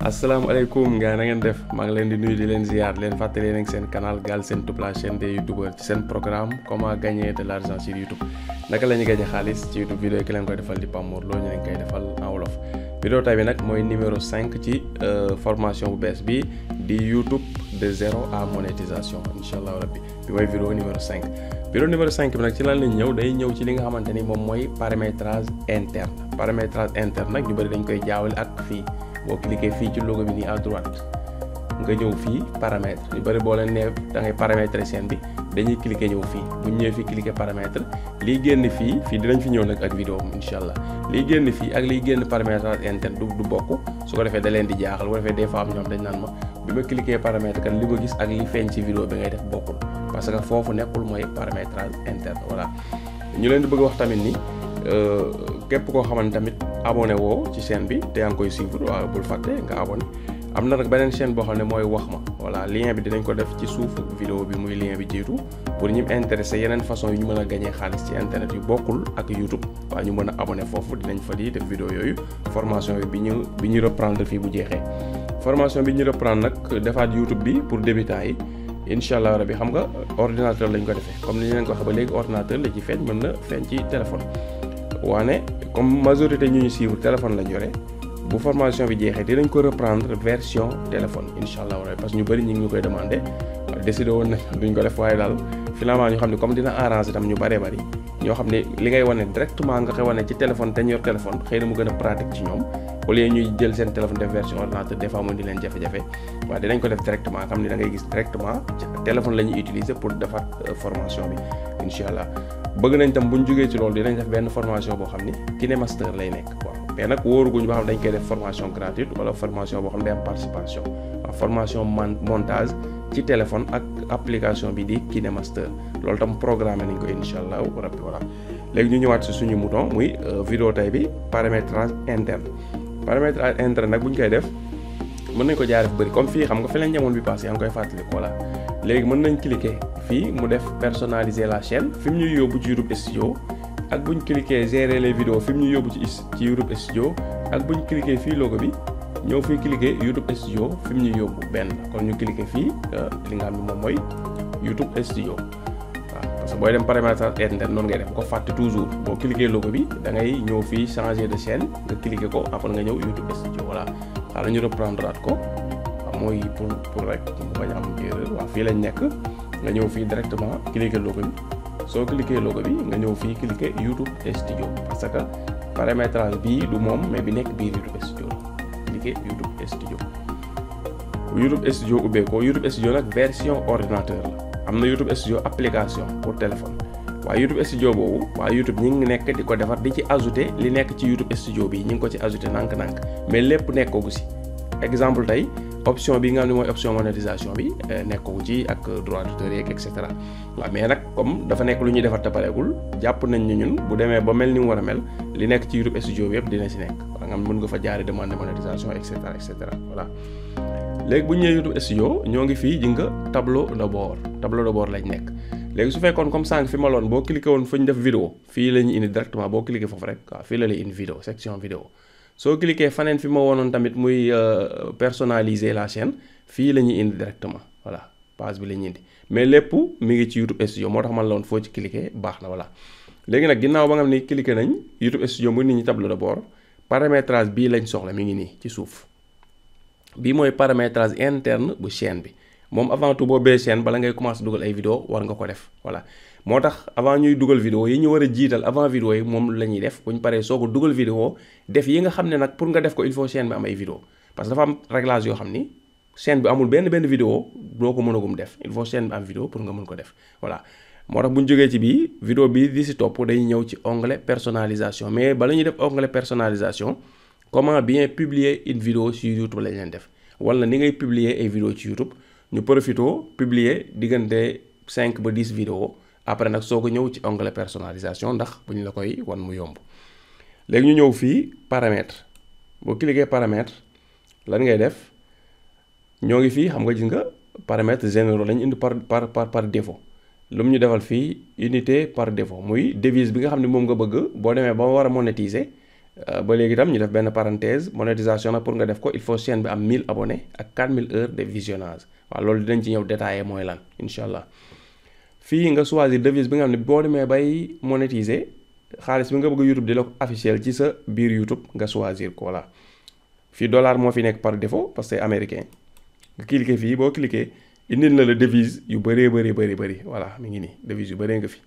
asalaamaaleykum gars na ngeen def maa ngi leen di nuyu di leen ziar leen fàttali leen seen canal Galsen Tube la chaîne des youtubeurs ci seen programme comment gagner de l'argent sur YouTube naka la ñuy gagner xaalis ci YouTube vidéo yi ki leen koy defal di Pape Mor Lo ñu leen koy defal en wolof. vidéo tay bi nag mooy numéro 5 ci formation bu bees bi di YouTube de zéro à monétisation incha allah rabbi bi mooy vidéo numéro 5. vidéo numéro 5 bi nag ci lan lañ ñëw day ñëw ci li nga xamante ni moom mooy paramétrage interne nag ñu bëri dañ koy jaawale ak fii. boo cliquer fii ci logo bi nii à droite nga ñëw fii paramètre ñu bëri boo leen nee da ngay paramétrer scène bi dañuy cliquer ñëw fii bu ñu ñëwee fii cliquer paramètre liy génn fii dinañ fi ñëw nag ak vidéo incha allah liy génn fii ak liy génn paramétrage interne du bokk su ko defee da leen di jaaxal bu defee des fois am ñoom dañ naan ma bi ma cliquer paramètre kan li ma gis ak li feeñ ci vidéo bi ngay def bokkul parce que foofu nekkul mooy paramétrage interne voilà ñu leen di bëgg wax tamit ni képp koo xamante tamit abonné woo ci chaîne bi te yaa ngi koy suivre waaw bul fàtte nga abonné am na nag beneen chaîne boo xam ne mooy wax ma voilà lien bi dinañ ko def ci suuf vidéo bi muy lien bi jiitu pour ñi intéressé yeneen façon yu ñu mën a gagné xaalis ci internet yu bokkul ak YouTube waaw ñu mën a abonné foofu dinañ fa di def vidéo yooyu formation bi ñu reprendre fii bu jeexee formation bi ñu reprendre nag defaat YouTube bi pour débutants yi incha allah rabi xam nga ordinateur lañ ko defee comme ni ñu leen ko waxee ba léegi ordinateur la ci feeñ mën na feeñ ci téléphone waane comme majorité ñu suivre téléphone lañ yore bu formation bi jeexee dinañ ko reprendre version téléphone incha allah parce que ñu bëri ñu ngi ñu koy demandé décidé woon na duñ ko def waaye daal finalement ñu xam ne comme dina arrangé tam ñu bëree bëri ñoo xam ne li ngay wane directement nga koy wane ci téléphone te ñu yor téléphone xëy na mu gën a pratique ci ñoom au lieu ñuy jël seen téléphone def version ordinateur des fois mu di leen jafe-jafe waaye dinañ ko def directement xam ne da ngay gis directement téléphone la ñuy utiliser pour defar formation bi incha allah bëgg nañ tam bu ñu jógee ci loolu dinañ def benn formation boo xam ni KineMaster lay nekk waaw mais nag wóoruguñ ba xam dañ koy def formation gratuite wala formation boo xam ne day am participation waaw formation montage ci téléphone ak application bi di KineMaster loolu tam programmé nañ ko incha allah rabbi voilà léegi ñu ñëwaat si suñu mouton muy vidéo tay bi paramétrage interne paramétrage interne nag bu ñu koy def mën nañ ko jaaree fu bëri comme fii xam nga fi lañ ñamoon bi passé yaa ngi koy fàttali voilà léegi mën nañ cliquer fii mu def personnaliser la chaîne fi mu ñuy yóbbu ci YouTube Studio ak bu ñu cliquer gérer les vidéos fi mu ñuy yóbbu ci YouTube Studio ak bu ñu cliquer fii logo bi ñëw fii cliquer YouTube Studio fi mu ñuy yóbbu benn kon ñu cliquer fii li nga xam ne moom mooy YouTube Studio waaw parce que booy dem paramétrage interne noonu ngay def ko fàtte toujours boo cliquer logo bi da ngay ñëw fii changer de chaîne nga cliquer ko après nga ñëw YouTube Studio voilà xaaral ñu reprendre at ko waaw mooy pour rek mu bañ a am erreur waaw fii lañ nekk nga ñëw fii directement cliquer logo bi soo cliquer logo bi nga ñëw fii cliquer YouTube Studio parce que paramétrage bii du moom mais bi nekk biir YouTube Studio la cliquer YouTube Studio YouTube Studio ubbeekoo YouTube Studio nag version ordinateur la am na YouTube Studio application pour téléphone waaye YouTube Studio boobu waaye YouTube ñi ngi nekk di ko defar di ci ajouter li nekk ci YouTube Studio bi ñi ngi ko ci ajouter nànk-nànk mais lépp nekkoogu si exemple tey option bi nga xam ne mooy option monétisation bi nekkoogu ci ak droit d'auteur yeeg et cetera waaw mais nag comme dafa nekk lu ñuy defar te pareegul jàpp nañ ni ñun bu demee ba mel ni mu war a mel li nekk ci YouTube Studio bi yëpp dina si nekk wala nga mën nga fa jaaree demander monétisation et cetera voilà léegi bu ñu ñëwee YouTube Studio ñoo ngi fii ji nga tableau de bord lañ nekk léegi su fekkoon comme sànq fi ma loon boo cliqué woon fu ñu def vidéo fii la ñu indi directement boo cliqué foofu rek waaw fii la lay indi vidéo section vidéo soo cliqué faneen fi ma woonoon tamit muy personnaliser la chaîne fii la ñuy indi directement voilà page bi la ñuy indi mais lépp mi ngi ci YouTube Studio moo tax man la woon foo ci cliqué baax na voilà léegi nag ginnaaw ba nga xam ni cliqué nañ YouTube Studio mu nit ñi tableau de bord paramétrage bii lañ soxla mi ngi nii ci suuf bii mooy paramétrage interne bu chaîne bi moom avant tout boo bee chaîne bala ngay commencer dugal ay vidéo war nga ko def voilà moo tax avant ñuy dugal vidéo yi ñu war a jiital avant vidéo yi moom la ñuy def bu ñu paree soo ko dugal vidéo def yi nga xam ne nag pour nga def ko il faut chaîne bi am ay vidéo parce que dafa am réglage yoo xam ni chaîne bi amul benn vidéo doo ko mënagum def il faut chaîne bi am vidéo pour nga mën ko def voilà moo tax bu ñu jógee ci bii vidéo bii di si topp day ñëw ci onglet personnalisation mais bala ñuy def onglet personnalisation comment bien publier une vidéo sur YouTube lañ leen def wala ni ngay publier ay vidéo ci YouTube ñu profito publier diggante 5 ba 10 vidéo après nag soo ko ñëw ci onglet personnalisation ndax bu ñu la koy wan mu yomb léegi ñu ñëw fii paramètre boo cliquer paramètre lan ngay def ñoo ngi fii xam nga gis nga paramètres généraux lañ indi par défaut lu mu ñu defal fii unité par défaut muy devise bi nga xam ne moom nga bëgg boo demee ba war a monétiser ba léegi itam ñu def benn parenthèse monétisation nag pour nga def ko il faut chaîne bi am 1000 abonnés ak 4000 heures de visionnage waaw loolu dinañ ci ñëw détaillé mooy lan incha allah. fii nga choisir devise bi nga xam ne boo demee bay monétiser xaalis bi nga bëgg YouTube di la ko afficher ci sa biir YouTube nga choisir ko voilà. fii dollar moo fi nekk par défaut parce que c'est américain nga cliquer fii boo cliquer indil na la devise yu bëree bëri voilà mi ngi nii devise yu bëree nga fi.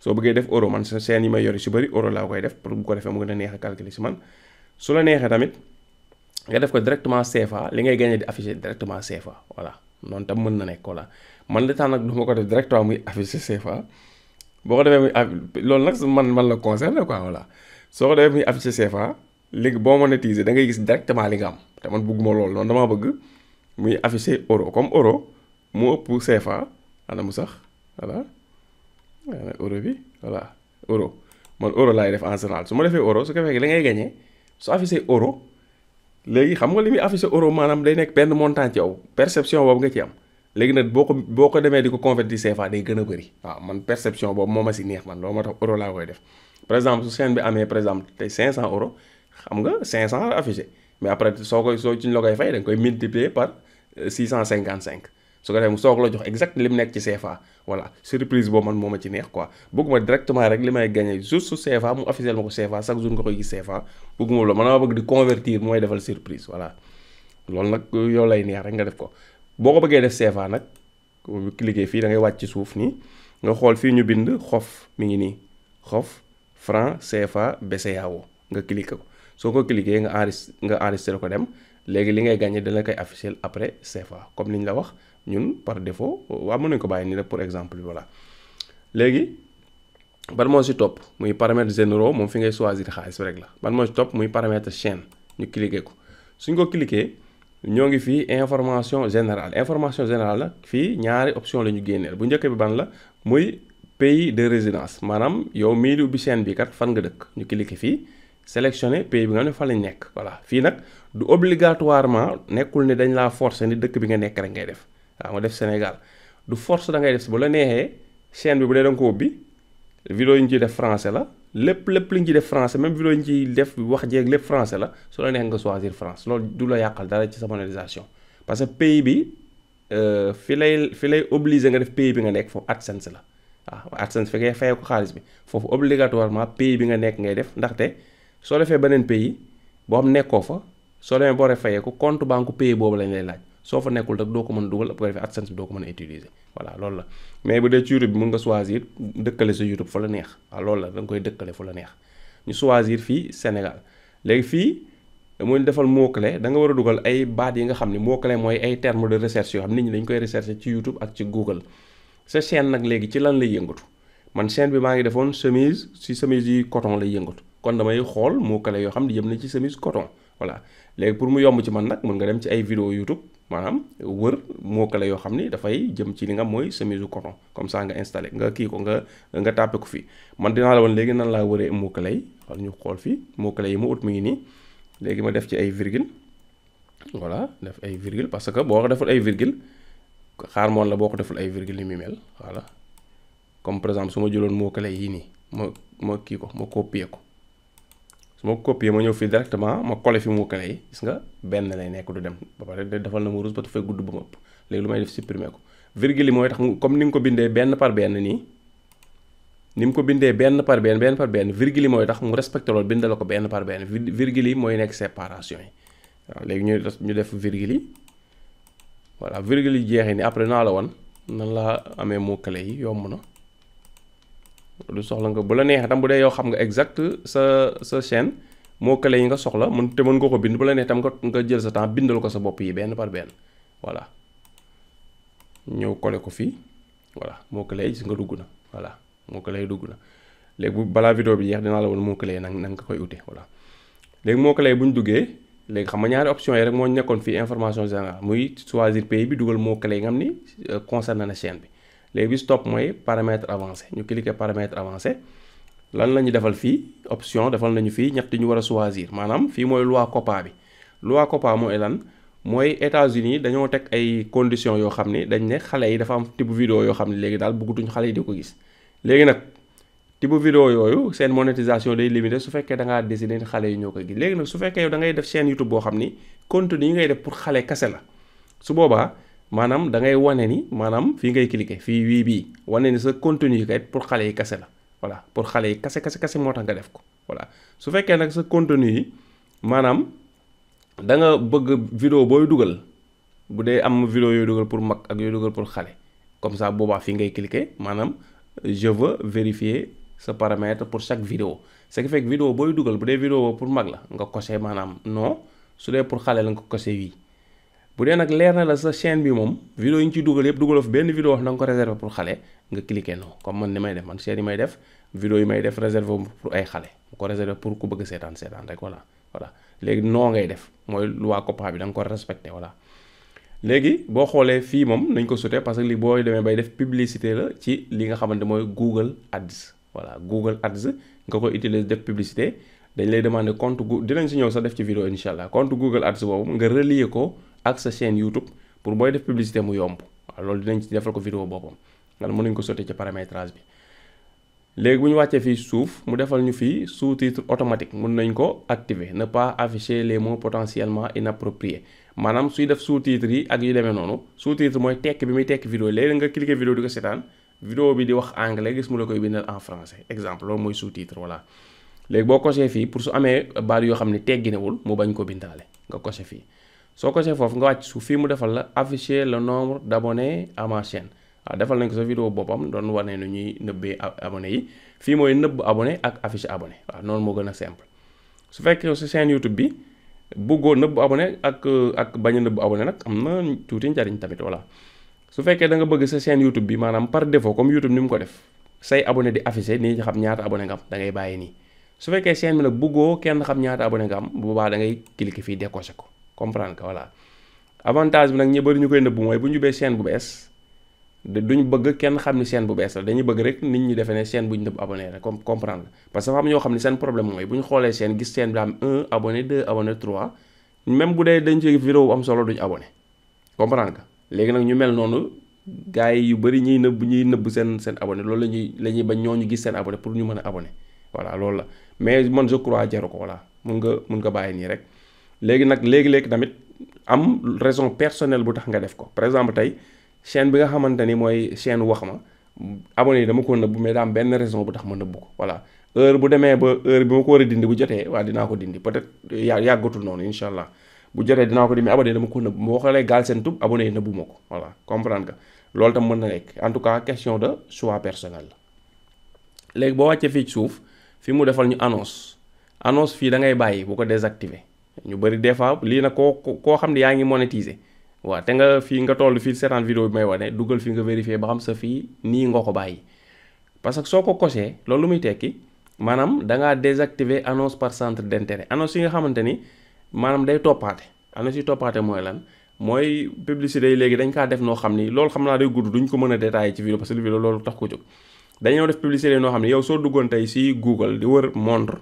soo bëggee def euro man sa chaîne yi may yori si bëri euro laa koy def pour bu ko defee mu gën a neex a calculer si man su la neexee tamit nga def ko directement CFA li ngay gagné di afficher directement CFA voilà noonu tam mën na nekk voilà man li tax nag du ma ko def directement muy afficher CFA boo ko defee muy loolu nag man la concerné quoi voilà soo ko defee muy afficher CFA léegi boo monétiser da ngay gis directement li nga am te man bëgguma loolu noonu damaa bëgg muy afficher euro comme euro mu ëpp CFA ana mu sax voilà. euro bi voilà euro man euro laay def en général su ma defee euro su ko fekkee li ngay gagné su affiché euro léegi xam nga li muy affiché euro maanaam day nekk benn montant ci yow perception boobu nga ci am léegi nag boo ko demee di ko convertir CFA day gën a bëri waaw man perception boobu moo ma si neex man loolu moo tax euro laa koy def par exemple su chaîne bi amee par exemple tey 500 euros xam nga 500 la affiché mais après soo ci ñu la koy fay da nga koy multiplier par 655. su ko defee mu soog la jox exact li mu nekk ci CFA voilà surprise boobu man moo ma ci neex quoi bëgguma directement rek li may gagné juste su CFA mu officiel ma ko CFA chaque jour nga koy gis CFA bëgguma la man maa bëgg di convertir mooy defal surprise voilà loolu nag yow lay neex rek nga def ko boo ko bëggee def CFA nag cliquer fii da ngay wàcc ci suuf nii nga xool fii ñu bind xof mi ngi nii xof franc CFA BCEAO nga cliquer ko soo ko cliquer nga enregistré ko dem léegi li ngay gagné dana koy officiel après CFA comme ni ñu la wax ñun par défaut waaw mën nañu ko bàyyi nii rek pour exemple voilà léegi ban moo si topp muy paramètres généraux moom fi ngay choisir xaalis rek la ban moo si topp muy paramètre chaîne ñu cliquer ko suñ ko cliquer ñoo ngi fii information générale nag fii ñaari option la ñu génneel bu njëkk bi ban la muy pays de résidence maanaam yow mii di ubbi chaîne bi kat fan nga dëkk ñu cliquer fii sélectionner pays bi nga ne fa lañ nekk voilà fii nag du obligatoirement nekkul ne dañ laa forcer ni dëkk bi nga nekk rek ngay def waaw nga def Sénégal du force da ngay def si bu la neexee chaîne bi bu dee da nga ko ubbi vidéo yi ñu ciy def français la lépp li ñu ciy def français même vidéo yi ñu ciy def wax jeeg lépp français la su la neex nga choisir France loolu du la yàqal dara ci sa monétisation parce que pays bi fi lay obligé nga def pays bi nga nekk foofu AdSense la waaw AdSense fi ngay fayee ko xaalis bi foofu obligatoirement pays bi nga nekk ngay def ndaxte soo defee beneen pays boo xam nekkoo fa soo demee boo fayee ko compte banque pays boobu lañ lay laaj soo fa nekkul rek doo ko mën dugal bu ko defee AdSense bi doo ko mën a utiliser voilà loolu la mais bu dee ci YouTube bi mun nga choisir dëkkale sa YouTube fa la neex waaw loolu la da nga koy dëkkale fu la neex ñu choisir fii Sénégal léegi fii muy defal mot-clé da nga war a dugal ay baat yi nga xam ne mot-clé mooy ay termes de recherche yoo xam nit ñi dañ koy rechercher ci YouTube ak ci Google sa chaîne nag léegi ci lan lay yëngatu man chaîne bi maa ngi defoon chemise yi coton lay yëngatu kon damay xool mot-clé yoo xam ne jëm na ci chemise coton voilà léegi pour mu yomb ci man nag mën nga dem ci ay vidéo YouTube maanaam wër mot-clé yoo xam ni dafay jëm ci li nga mooy chemise coton comme ça nga installé nga kii ko nga tàppe ko fii man dinaa la woon léegi nan laa wëree mot-clé yi xool ñu xool fii mot-clé yi mu ut mi ngi nii léegi ma def ci ay virgule voilà def ay virgule parce que boo ko deful ay virgule xaar moon la boo ko deful ay virgule yi muy mel voilà comme par exemple su ma jëloon mot-clé yii nii ma kii ko ma copier ko su ma copier ma ñëw fii directement ma coller fi mot-clé yi gis nga benn lay nekk du dem ba pare defal na mu rouge ba dafay gudd ba mu ëpp léegi lu may def supprimer ko virgule yi mooy tax comme ni nga ko bindee benn par benn nii ni mu ko bindee benn par benn virgule yi mooy tax mu respecté loolu bindal ko benn par benn virgule yi mooy nekk séparation yi waaw léegi ñu def virgule yi voilà virgule yi jeexee ni après naa la woon nan laa amee mot-clé yi yomb na lu soxla nga bu la neexee tam bu dee yow xam nga exact sa chaîne mot-clé yi nga soxla mën nga ko bind bu la neex tam nga jël sa temps bindal ko sa bopp yi benn par benn voilà ñëw coller ko fii voilà mot-clé yi gis nga dugg na voilà mot-clé yi dugg na léegi bu balaa vidéo bi jeex dinaa la woon mot-clé yi nag nga koy ute voilà léegi mot-clé yi bu ñu duggee léegi xam nga ñaari option yi rek moo nekkoon fii information générale muy choisir pays bi dugal mot-clé yi nga xam ni concerné na chaîne bi léegi bi stop mooy paramètre avancé ñu cliquer paramètre avancé lan la ñu defal fii option defal nañu fii ñett ñu war a choisir maanaam fii mooy loi COPPA bi loi COPPA mooy lan mooy États-Unis dañoo teg ay conditions yoo xam ni dañ ne xale yi dafa am type vidéo yoo xam ne léegi daal bëggatuñ xale yi di ko gis léegi nag type vidéo yooyu seen monétisation day limité su fekkee da ngaa décider xale yi ñoo koy gis. léegi nag su fekkee yow da ngay def chaîne YouTube boo xam ni contenu yi ngay def pour xale kase la su boobaa maanaam da ngay wane ni maanaam fii ngay cliquer fii wii bii wane ni sa contenu yi kay pour xale yi kase la voilà pour xale yi kase moo tax nga def ko voilà. su fekkee nag sa contenu yi maanaam da nga bëgg vidéo booy dugal bu dee am vidéo yooyu dugal pour mag ak yooyu dugal pour xale comme ça boobaa fii ngay cliquer maanaam je veux vérifier ce paramètre pour chaque vidéo ce qui fait que vidéo booy dugal bu dee vidéo pour mag la nga coché maanaam non su dee pour xale la nga coché oui. bu dee nag leer na la sa chaîne bi moom vidéo yi ñu ciy dugal yëpp dugaloo fi benn vidéo wax na nga ko réserver pour xale nga cliquer non comme man ni may def man chaîne yi may def vidéo yi may def réserver pour ay xale mu ko réserver pour ku bëgg seetaan rek voilà léegi non ngay def mooy loi COPPA bi da nga ko respecté voilà. léegi boo xoolee fii moom nañ ko sutee parce que li booy demee bay def publicité la ci li nga xamante mooy Google Ads voilà Google Ads nga koy utiliser def publicité dañ lay demander compte dinañ si ñëw sax def ci vidéo incha allah compte Google Ads boobu nga relier ko ak sa chaîne YouTube pour booy def publicité mu yomb waaw loolu dinañ ci defal ko vidéo boppam nga mën nañ ko sotee ci paramétrage bi. léegi bu ñu wàccee fii suuf mu defal ñu fii sous-titre automatique mën nañ ko activer ne pas afficher les mots potentiellement inappropriés maanaam suy def sous-titre yi ak yu demee noonu sous-titre mooy tekk bi muy tekk vidéo léegi nga cliquer vidéo di ko seetaan vidéo bi di wax anglais gis mu la koy bindal en français exemple loolu mooy sous-titre voilà. léegi boo coché fii pour su amee baat yoo xam ne tegginewul mu bañ ko bindaale nga coché fii soo coché foofu nga wàcc suuf fii mu defal la afficher le nombre d'abonnés à ma chaîne waaw defal nañ ko sa vidéo boppam doon wane nu ñuy nëbbee abonné yi fii mooy nëbb abonné ak afficher abonné waaw noonu moo gën a simple. su fekkee sa chaîne YouTube bi bëggoo nëbb abonné ak bañ a nëbb abonné nag am na tuuti njariñ tamit voilà. su fekkee da nga bëgg sa chaîne YouTube bi maanaam par défaut comme YouTube ni mu ko def say abonné di afficher nii xam ñaata abonné nga am da ngay bàyyi nii. su fekkee chaîne bi nag bëggoo kenn xam ñaata abonné nga am bu boobaa da ngay cliquer fii décoché ko comprendre que voilà. avantage bi nag ñi bëri ñu koy nëbb mooy bu ñu ubbee chaîne bu bees duñ bëgg kenn xam ni chaîne bu bees la dañuy bëgg rek nit ñi defee ne chaîne bu ñu nëbb abonné rek comprendre parce que dafa am ñoo xam ne seen problème mooy bu ñu xoolee chaîne gis chaîne bi am 1 abonné 2 abonné 3 même bu dee dañ ci vidéo bu am solo duñ abonné comprendre nga léegi nag ñu mel noonu gars yi yu bëri ñuy nëbb seen abonné loolu la ñuy bañ ñooñu gis seen abonné pour ñu mën a abonné voilà loolu la mais man je crois jaru ko voilà mun nga bàyyi nii rek léegi nag léegi tamit am raison personnelle bu tax nga def ko par exemple tey chaîne bi nga xamante ni mooy chaîne wax ma abonné yi dama ko nëbb mais daa am benn raison bu tax ma nëbb ko voilà heure bu demee ba heure bi ma ko war a dindi bu jotee waaw dinaa ko dindi peut-être yàggatul noonu incha allah bu jotee dinaa ko dindi abonné dama ko nëbb boo xoolee Galsen Tube abonné yi nëbbu ma ko voilà comprendre nga loolu tam mën na nekk en tout cas question de choix personnel la léegi boo wàccee fii ci suuf fi mu defal ñu annonce fii da ngay bàyyi bu ko désactiver ñu bëri des fois lii nag koo xam ne yaa ngi monétiser waaw te nga fii nga toll fii seetaan vidéo bi may wane dugal fi nga vérifier ba xam sa fii nii nga ko bàyyi parce que soo ko coché loolu lu muy tekki maanaam da ngaa désactiver annonce par centre d'intérêt annonce yi nga xamante ni maanaam day toppaate annonce yi toppaate mooy lan mooy publicité yi léegi dañ kaa def noo xam ni loolu xam naa day gudd duñ ko mën a détailler ci vidéo parce que vidéo loolu tax ko jóg dañoo def publicité noo xam ne yow soo duggoon tey si Google di wër montre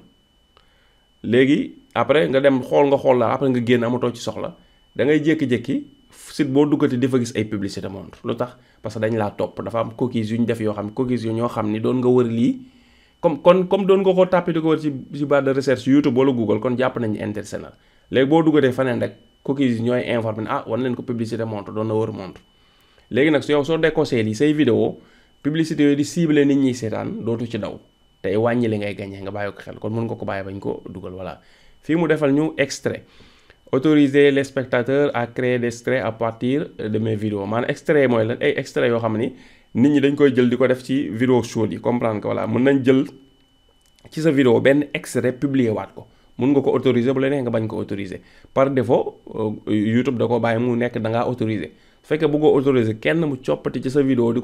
léegi après nga dem xool la après nga génn amatoo ci soxla da ngay jékki-jékki site boo duggati di fa gis ay publicité montre lu tax parce que dañ laa topp dafa am cookies yu ñu def yoo xam ne cookies yu ñoo xam ni doon nga wër lii comme doon nga ko tàppee di ko wër ci barre de recherche YouTube wala Google kon jàpp nañu intéressé na léegi boo duggatee faneen rek cookies yi ñooy informé wan leen ko publicité montre doon na wër montre léegi nag yow soo décoché lii say vidéo publicité yooyu di ciblé nit ñi seetaan dootu ci daw tey wàññi li ngay gagné nga bàyyi ko xel kon mën nga ko bàyyi bañ ko dugal voilà fii mu defal ñu extrait autoriser les spectateurs à créer des extraits à partir de mes vidéos maanaam extrait mooy lan ay extrait yoo xam ni nit ñi dañ koy jël di ko def ci vidéo short yi comprendre que voilà mën nañ jël ci sa vidéo benn extrait publier waat ko mun nga ko autoriser bu la neex nga bañ ko autoriser par défaut YouTube da ko bàyyi mu nekk da ngaa autoriser su fekkee bëggoo autoriser kenn mu coppati ci sa vidéo di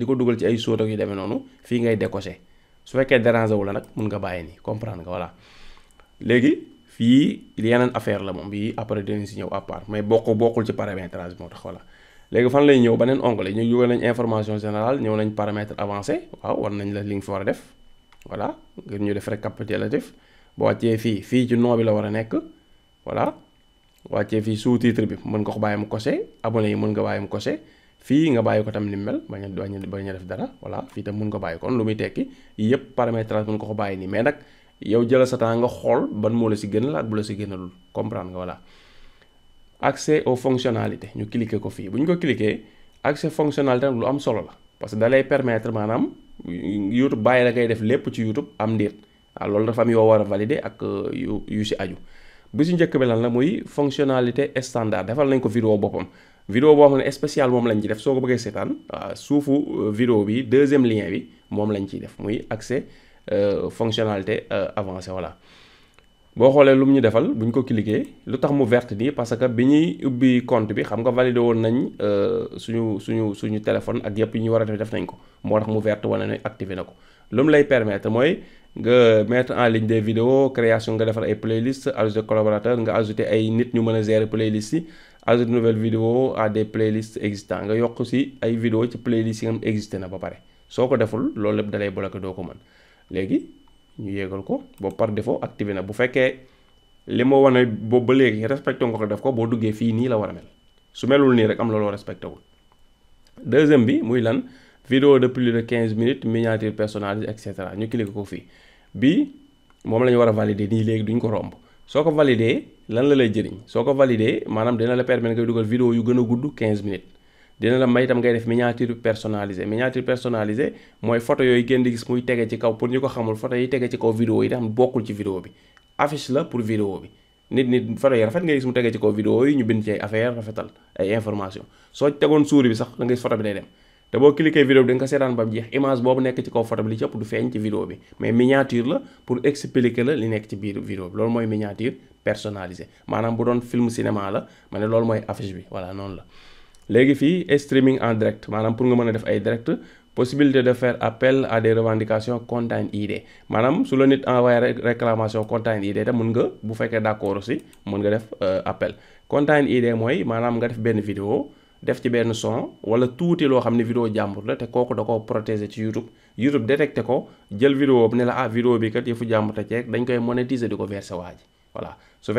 ko dugal ci ay short ak yu demee noonu fii ngay décocher su fekkee déranger wu la nag mun nga bàyyi nii comprendre nga voilà léegi fii yeneen affaire la moom bii après dinañ si ñëw à part mais bokkul ci paramétrage bi moo tax voilà léegi fan lay ñëw beneen onglet ñu jóge nañ information générale ñëw nañ paramètre avancé waaw war nañ la li nga fi war a def voilà ngir ñu def récapitulatif boo wàccee fii ci nom bi la war a nekk voilà wàccee fii sous-titre bi mën nga ko bàyyi mu coché abonné yi mën nga bàyyi mu coché fii nga bàyyi ko tam ni mel bañ a def dara voilà fii tam mun nga bàyyi kon lu muy tekki yëpp paramétrage mun nga ko bàyyi nii mais nag yow jëla sa temps nga xool ban moo la si gënal ak bu la si gënalul comprendre nga voilà. accès aux fonctionnalités ñu cliquer ko fii bu ñu ko cliquer accès fonctionnalité nag lu am solo la parce que da lay permettre maanaam YouTube bàyyi la ngay def lépp ci YouTube am ndéet waaw loolu dafa am yoo war a valider ak yu si aju. bi si njëkk bi lan la muy fonctionnalité standard defal nañ ko vidéo boppam vidéo boo xam ne spécial moom lañ ci def soo ko bëggee seetaan suufu vidéo bi deuxième lien bi moom lañ ciy def muy accès fonctionnalité avancée voilà. boo xoolee lu mu ñu defal bu ñu ko cliquer lu tax mu verte nii parce que bi ñuy ubbi compte bi xam nga validé woon nañ suñu téléphone ak yëpp yi ñu war a def nañ ko moo tax mu verte wala ne activé na ko lu mu lay permettre mooy nga mettre en ligne des vidéos création nga defar ay playlist ajouter collaborateur nga ajouter ay nit ñu mën a gérer playlist yi ajouter nouvelle vidéo à des playlists existants nga yokk si ay vidéo ci playlist yi nga existé na ba pare soo ko deful loolu lépp dalay bloqué doo ko mën léegi ñu yéegal ko boobu par défaut activé na bu fekkee li ma wane boobu ba léegi respecté nga ko def ko boo duggee fii nii la war a mel su melul nii rek am la loo respecté wul. deuxième bi muy lan vidéo de plus de 15 minutes miniature personnalisée et cetera ñu cliqué ko fii bii moom la ñu war a valider nii léegi duñ ko romb soo ko valider lan la lay jëriñ soo ko valider maanaam dina la permettre ngay dugal vidéo yu gën a gudd 15 minutes. dina la may itam ngay def miniature personnalisée mooy photo yooyu ngeen di gis muy tege ci kaw pour ñu ko xamul photo yi tege ci kaw vidéo yi nga xam bokkul ci vidéo bi affiche la pour vidéo bi nit photo yi rafet ngay gis mu tege ci kaw vidéo yi ñu bind ci ay affaire rafetal ay information soo tegoon souris bi sax da ngay gis photo bi day dem te boo cliquer vidéo bi da nga ko seetaan ba mu jeex image boobu nekk ci kaw photo bi li ci ëpp du feeñ ci vidéo bi mais miniature la pour expliquer la li nekk ci biir vidéo bi loolu mooy miniature personnalisée maanaam bu doon film cinéma la ma ne loolu mooy affiche bi voilà noonu la. léegi fii streaming en direct maanaam pour nga mën a def ay direct possibilité de faire appel à des revendications content ID maanaam su la nit envoyé réclamation content ID te mën nga bu fekkee d'accord aussi mën nga def appel content ID mooy maanaam nga def benn vidéo def ci benn son wala tuuti loo xam ne vidéo jàmbur la te kooku da ko protéger ci YouTube détecté ko jël vidéo bi ne la vidéo bi kat yëfu jàmbur te ceeg dañ koy monétiser di ko verser waa ji voilà su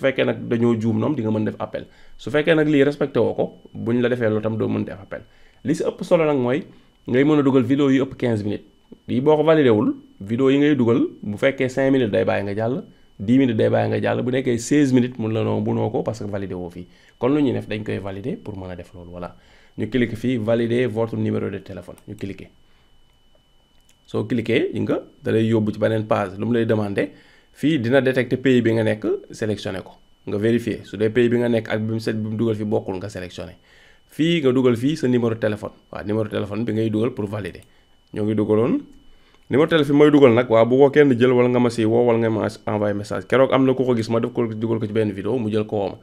fekkee nag dañoo juum ñoom di nga mën def appel su fekkee nag lii respecté woo ko buñ la defee loolu tam doo mën def appel li si ëpp solo nag mooy ngay mën a dugal vidéo yu ëpp 15 minutes lii boo ko validé wul vidéo yi ngay dugal bu fekkee 5 minutes day bàyyi nga jàll 10 minutes day bàyyi nga jàll bu nekkee 16 minutes mun la noo bunoo ko parce que validé woo fii kon lu ñuy def dañ koy valider pour mën a def loolu voilà ñu cliquer fii valider votre numéro de téléphone ñu cliquer soo cliquer yi nga da lay yóbbu ci beneen page lu mu lay demander fii dina détecter pays bi nga nekk sélectionné ko nga vérifier su dee pays bi nga nekk ak bi mu dugal fi bokkul nga sélectionné fii nga dugal fii sa numéro téléphone waaw numéro téléphone bi ngay dugal pour valider ñoo ngi dugaloon numéro téléphone mooy dugal nag waaw bu ko kenn jël wala nga ma si woo wala nga ma envoyé message keroog am na ku ko gis ma def ko dugal ko ci benn vidéo mu jël ko woo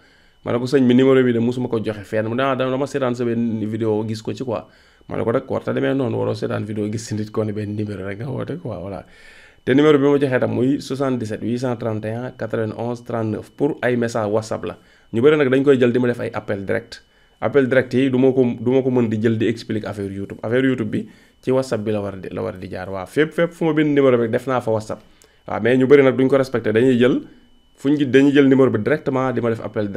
ma ne ko sëñ bi numéro bi de musuma ko joxe fenn mu ne dama seetaan sa benn vidéo gis ko ci quoi ma ne ko rek warta demee noonu waroo seetaan vidéo gis si nit ko ne benn numéro rek nga woote quoi voilà te numéro bi ma joxee tam muy 77 831 91 39 pour ay message WhatsApp la ñu bëri nag dañ koy jël di ma def ay appel direct yi du ma ko mën di jël di explique affaire YouTube bi ci WhatsApp bi la war di jaar waaw fépp fu ma bind numéro bi def naa fa WhatsApp waaw mais ñu bëri nag duñ ko respecté dañuy jël numéro bi directement di ma def appel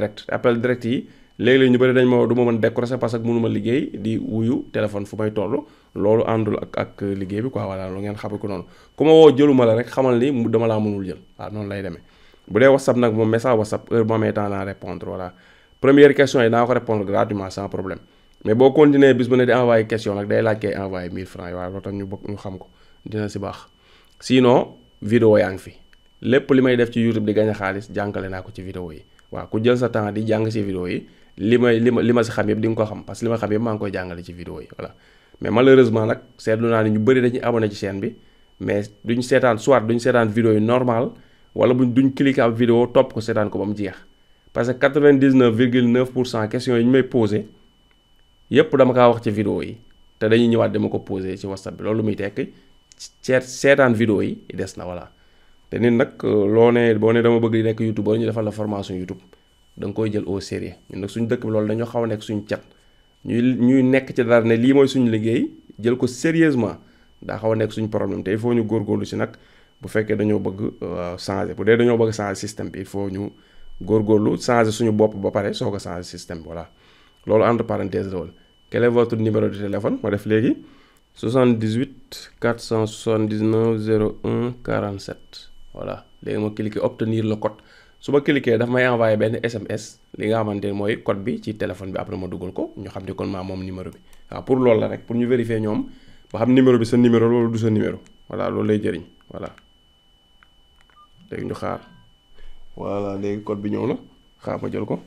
direct yi léeg-léeg ñu bëri dañ ma du ma mën décrocher parce que mënuma liggéey di wuyu téléphone fu may toll loolu àndul ak liggéey bi quoi voilà lu ngeen xam ko noonu ku ma woo jëluma la rek xamal ni dama laa mënul jël waaw noonu lay demee bu dee WhatsApp nag moom message WhatsApp heure bu amee temps naa répondre voilà première question yi naa ko répondre gratuitement sans problème mais boo continuer bis bu ne di envoyer question nag day laaj koy envoyer 1000 francs yi waaw loolu tam ñu xam ko dina si baax sinon vidéo yaa ngi fi lépp li may def ci YouTube di gagner xaalis jàngale naa ko ci vidéo yi waaw ku jël sa temps di jàng si vidéo yi li ma si xam yëpp di nga ko xam parce que li ma xam yëpp maa ngi koy jàngale ci vidéo yi voilà mais malheureusement nag seetlu naa ni ñu bëri dañuy abonné ci chaîne bi mais duñ seetaan vidéo yi normal wala duñ cliquer ab vidéo topp ko seetaan ko ba mu jeex parce que 99,9% questions yi ñu may posé yëpp dama kaa wax ci vidéo yi te dañuy ñëwaat dama ko posé ci WhatsApp bi loolu muy tekk seetaan vidéo yi des na voilà te nit nag boo ne dama bëgg di nekk YouTube ñu defal la formation YouTube da nga koy jël au sérieux ñun nag suñu dëkk bi loolu dañoo xaw a nekk suñu cat ñuy nekk ci dara ne lii mooy suñu liggéey jël ko sérieusement daa xaw a nekk suñu problème te il faut ñu góorgóorlu si nag bu fekkee dañoo bëgg changer bu dee dañoo bëgg changer système bi il faut ñu góorgóorlu changer suñu bopp ba pare soo ko changer système bi voilà loolu entre parenthèse la woon quel est votre numéro de téléphone ma def léegi 78 479 01 47 voilà léegi ma cliquer obtenir le code su ma cliquer daf may envoyer benn SMS li nga xamante ne mooy code bi ci téléphone bi après ma dugal ko ñu xam ne kon maa moom numéro bi waaw pour loolu la rek pour ñu vérifier ñoom ba xam numéro bi sa numéro loolu du sa numéro voilà loolu lay jëriñ voilà léegi ñu xaar voilà léegi code bi ñëw na xaar ma jël ko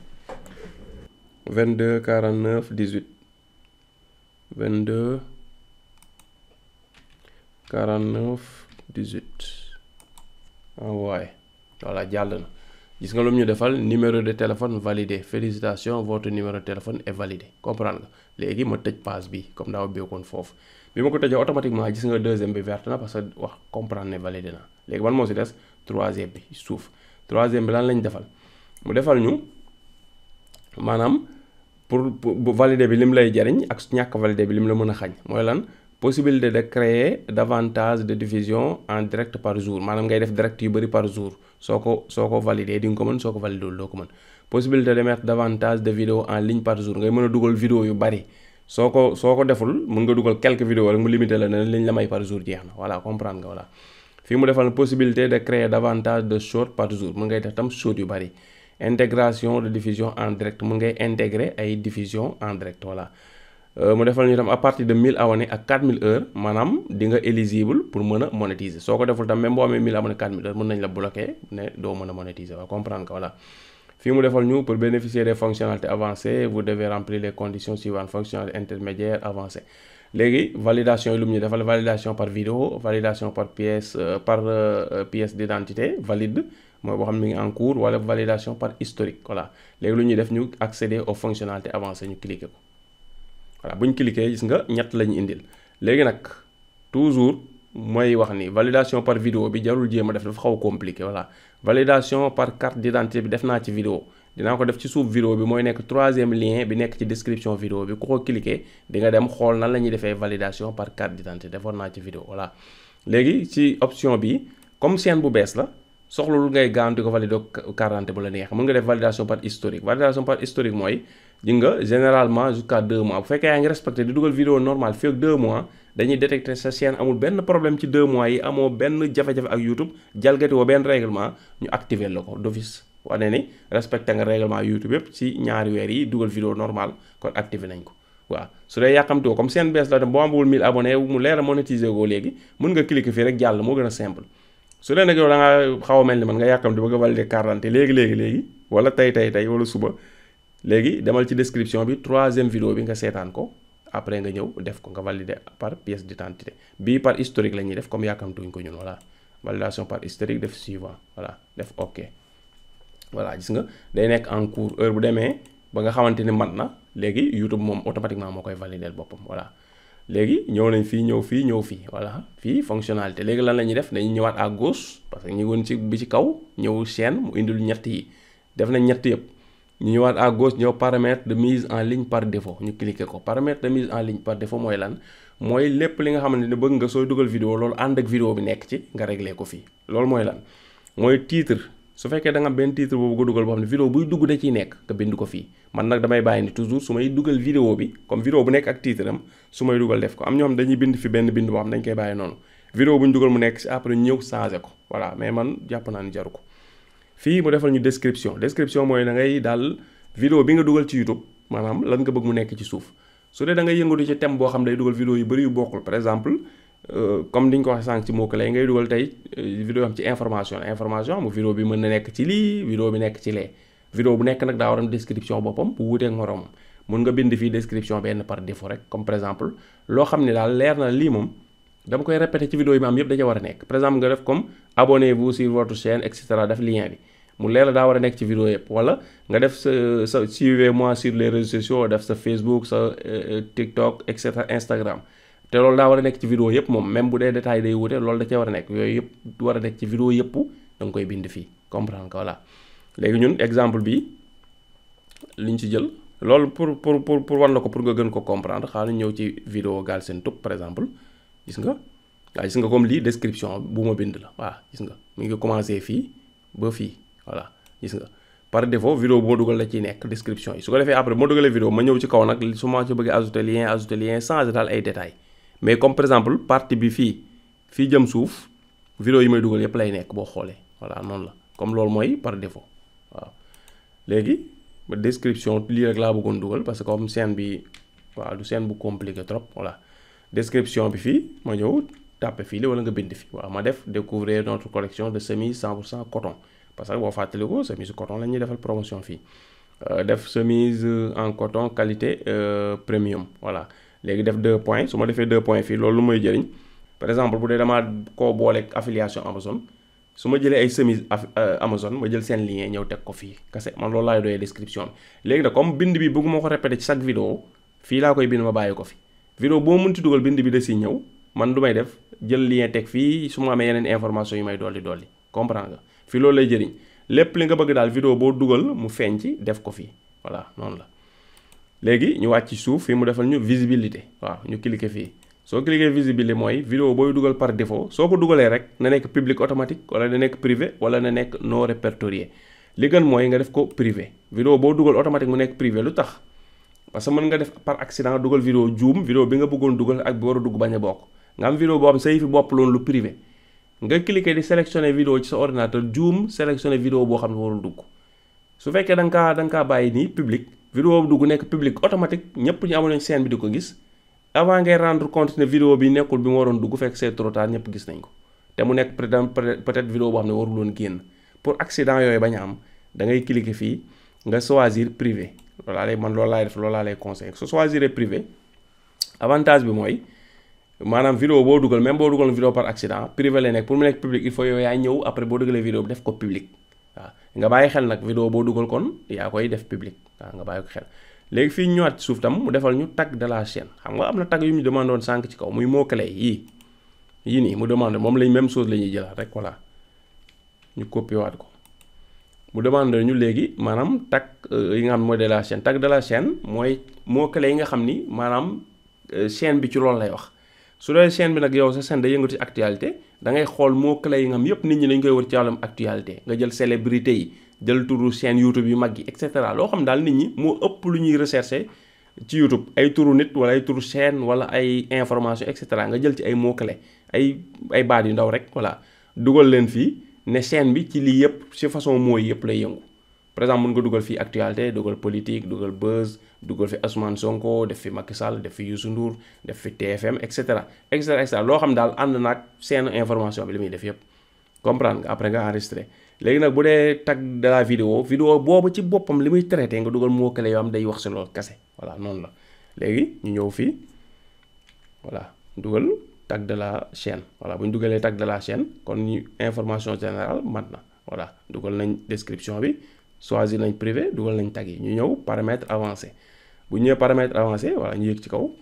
22 49 18 22 49 18 envoyé voilà jàll na gis nga lu mu ñu defal numéro de téléphone validé félicitations votre numéro de téléphone est validé comprendre nga léegi ma tëj page bi comme daa ubbeekoon foofu bi ma ko tëjee automatiquement gis nga deuxième bi verte na parce que wax comprendre ne validé na léegi man moo si des troisième bi suuf troisième bi lan lañ defal mu defal ñu maanaam pour valider bi lim lay jariñ ak ñàkk valider bi lim la mën a xañ mooy lan possibilité de créer davantage de diffusion en direct par jour maanaam ngay def direct yu bëri par jour soo ko valider di nga ko mën soo ko valider doo ko mën possibilité de mettre davantage de vidéos en ligne par jour ngay mën a dugal vidéo yu bëri soo ko deful mën nga dugal quelques vidéos rek mu limité la ne liñ la may par jour jeex na voilà comprendre nga voilà fii mu defal possibilité de créer davantage de short par jour mën ngay def tam short yu bëri intégration de diffusion en direct mën ngay intégrer ay diffusion en direct voilà mu defal ñu tam à partir de 1000 abonnés ak 4000 heures maanaam di nga éligible pour mën a monétiser soo ko deful tam même boo amee 1000 abonnés 4000 heures mën nañ la bloquer ne doo mën a monétiser waaw comprendre nga voilà fii mu defal ñu pour bénéficier des fonctionnalités avancées vous devez remplir les conditions suivantes fonctionnalités intermédiaires avancées léegi validation yi lu mu ñu defal validation par vidéo validation par pièce pièce d'identité valide mooy boo xam ne mi ngi en cours wala validation par historique voilà léegi lu ñuy def ñu accéder aux fonctionnalités avancées ñu cliquer ko voilà bu ñu cliquer gis nga ñett la ñu indil léegi nag toujours mooy wax ni validation par vidéo bi jarul jéem a def dafa xaw compliqué voilà validation par carte d'identité bi def naa ci vidéo dinaa ko def ci suuf vidéo bi mooy nekk troisième lien bi nekk ci description vidéo bi ku ko cliquer di nga dem xool nan la ñuy defee validation par carte d'identité defoon naa ci vidéo voilà léegi ci option bi comme chaîne bu bees la soxlul ngay gaawantu ko valider carte bu la neex mën nga def validation par historique validation par historique mooy ji nga généralement jusqu'à 2 mois bu fekkee yaa ngi respecté di dugal vidéo normal fii ak 2 mois dañuy détecter sa chaîne amul benn problème ci 2 mois yi amoo benn jafe-jafe ak YouTube jalgati woo benn règlement ñu activer la ko d'office wane ni respecté nga règlement YouTube yëpp ci ñaari weer yi dugal vidéo normal kon activer nañ ko waaw su dee yàqamti woo comme chaîne bees la dem boo amul 1000 abonnés mu leer a monétiser ko léegi mën nga cliquer fii rek jàll moo gën a simple su dee nag yow da nga xaw a mel ni man nga yàkkamti bëgg a valider carte léegi wala tey wala suba léegi demal ci description bi troisième vidéo bi nga seetaan ko après nga ñëw def ko nga valider par pièce d'identité bii par historique la ñuy def comme yàkkamtuñ ko ñun voilà validation par historique def suivant voilà def ok voilà gis nga day nekk en cours heure bu demee ba nga xamante ni mat na léegi YouTube moom automatiquement moo koy valider boppam voilà léegi ñëw nañ fii ñëw fii voilà fii fonctionnalité léegi lan la ñuy def dañuy ñëwaat à gauche parce que ñu ngi woon ci bi ci kaw ñëw chaîne mu indil ñett yi def nañ ñett yëpp ñu ñëwaat à gauche ñëw paramètre de mise en ligne par défaut ñu cliquer ko paramètre de mise en ligne par défaut mooy lan mooy lépp li nga xamante ne bëgg nga sooy dugal vidéo loolu ànd ak vidéo bi nekk ci nga régler ko fii loolu mooy lan mooy titre su fekkee da nga am benn titre boobu nga dugal boo xam ne vidéo buy dugg da ciy nekk nga bind ko fii man nag damay bàyyi ni toujours su may dugal vidéo bi comme vidéo bu nekk ak titre am su may dugal def ko am ñoo xam dañuy bind fi benn bind boo xam dañ koy bàyyi noonu vidéo bu ñu dugal mu nekk si après ñëw changer ko voilà mais man jàpp naa ni jaru ko fii mu defal ñu description mooy da ngay daal vidéo bi nga dugal ci YouTube maanaam lan nga bëgg mu nekk ci suuf su dee da ngay yëngatu ci thème boo xam day dugal vidéo yu bëri yu bokkul par exemple comme ni ñu ko waxee sànq ci mot-clé ngay dugal tey vidéo am ci information mu vidéo bi mën na nekk ci lii vidéo bi nekk ci lee vidéo bu nekk nag daa war am description boppam bu wuteek moroomam mun nga bind fii description benn par défaut rek comme par exemple loo xam ne daal leer na lii moom dama koy répéter ci vidéo yi ma am yëpp da ca war a nekk par exemple nga def comme abonnez-vous sur votre chaîne et cetera def lien bi mu leer la daa war a nekk ci vidéo yëpp wala nga def sa suivez-moi sur les réseaux sociaux def sa Facebook sa TikTok et cetera Instagram te loolu daa war a nekk ci vidéo yëpp moom même bu dee détail day wute loolu da cee war a nekk yooyu yëpp war a nekk ci vidéo yëpp da nga koy bind fii comprendre que voilà léegi ñun exemple bi liñ ci jël loolu pour wan la ko pour nga gën ko comprendre xaaral ñëw ci vidéo Galsen Tube par exemple gis nga waaw gis nga comme lii description bu ma bind la waaw gis nga mu ngi commencé fii ba fii voilà gis nga par défaut vidéo bu ma dugal la ciy nekk description yi su ko defee après moo dugalee vidéo ma ñëw ci kaw nag su ma ci bëggee ajouter lien changer daal ay détails mais comme par exemple partie bi fii jëm suuf vidéo yi may dugal yépp lay nekk boo xoolee voilà noonu la comme loolu mooy par défaut waaw léegi description lii rek laa bëggoon dugal parce que comme chaîne bi waaw du chaîne bu compliqué trop voilà description bi fii ma ñëw tàppe fii li wala nga bind fi waaw ma def découvrir notre collection de chemises 100% coton parce que boo fàttali ko chemise coton la ñuy defal promotion fii def chemise en coton qualité premium voilà léegi def 2 points su ma defee 2 points fii loolu lu may jëriñ par exemple bu dee damaa koo booleeg affiliation Amazon su ma jëlee ay chemise Amazon ma jël seen lien ñëw teg ko fii kase man loolu laay doyee description bi léegi nag comme bind bi bëgguma ko répéter ci chaque vidéo fii laa koy bind ma bàyyi ko fi vidéo boo mënti dugal bind bi da si ñëw man du may def jël lien teg fii su ma amee yeneen information yi may dolli comprendre nga fii loolu lay jëriñ lépp li nga bëgg daal vidéo boo dugal mu feeñ ci def ko fii voilà noonu la léegi ñu wàcc ci suuf fii mu defal ñu visibilité waaw ñu cliquer fii soo cliquer visibilité mooy vidéo booy dugal par défaut soo ko dugalee rek na nekk public automatique wala na nekk privé wala na nekk non répertorié li gën mooy nga def ko privé vidéo boo dugal automatique mu nekk privé lu tax parce que mën nga def par accident dugal vidéo juum vidéo bi nga bëggoon dugal ak bi war a dugg bañ a bokk nga am vidéo boo xam say fi bopp loolu lu privé nga cliquer di sélectionner vidéo ci sa ordinateur juum sélectionner vidéo boo xam ne warul dugg su fekkee da nga kaa bàyyi nii public vidéo bu dugg nekk public automatique ñëpp ñu amoon scène bi di ko gis avant ngay rendre compte ne vidéo bi nekkul bi mu waroon dugg fekk c'est trop tard ñëpp gis nañ ko te mu nekk peut-être vidéo boo xam ne warul woon génn pour accident yooyu bañ a am da ngay cliquer fii nga choisir privé loolu laa lay conseiller su choisir privé avantage bi mooy maanaam vidéo boo dugal même boo dugal vidéo par accident privé lay nekk pour mu nekk public il faut yow yaa ñëw après boo dugalee vidéo bi def ko public waaw nga bàyyi xel nag vidéo boo dugal kon yaa koy def public waaw nga bàyyi ko xel léegi fii ñëwaat suuf tam mu defal ñu tag de la chaîne xam nga am na tag yu ñu demandé woon sànq ci kaw muy mot clé yii nii mu demandé moom lañ même chose la ñuy jëlaat rek voilà ñu copier waat ko mu demandé ñu léegi maanaam tag yi nga xam ne mooy de la chaîne tag de la chaîne mooy mot clé yi nga xam ni maanaam chaîne bi ci loolu lay wax su dee chaîne bi nag yow sa chaîne da yëngatu ci actualité da ngay xool mot clé yi nga xam yépp nit ñi dañ koy wër ci wàllum actualité nga jël célébrité yi jël turu chaîne YouTube yu mag yi et cetera loo xam daal nit ñi moo ëpp lu ñuy rechercher ci YouTube ay turu nit wala ay turu chaîne wala ay information et cetera nga jël ci ay mots clés ay baat yu ndaw rek voilà dugal leen fii ne chaîne bi ci lii yëpp ci façon mooy yëpp lay yëngu par exemple mën nga dugal fii actualité dugal politique dugal buzz dugal fi Ousmane Sonko def fi Macky Sall def fi Youssou Ndour def fi TFM et cetera et cetera et cetera loo xam daal ànd naag seen information bi li muy def yëpp comprendre nga après nga enregistré léegi nag bu dee tag de la vidéo boobu ci boppam li muy traité nga dugal mot clé yoo am day wax si loolu kese voilà noonu la léegi ñu ñëw fii voilà dugal tag de la chaîne voilà bu ñu dugalee tag de la chaîne kon ñu information générale mat na voilà dugal nañ description bi choisir nañ privé dugal nañ tag yi ñu ñëw paramètre avancé bu ñëwee paramètre avancé voilà ñu yëg ci kaw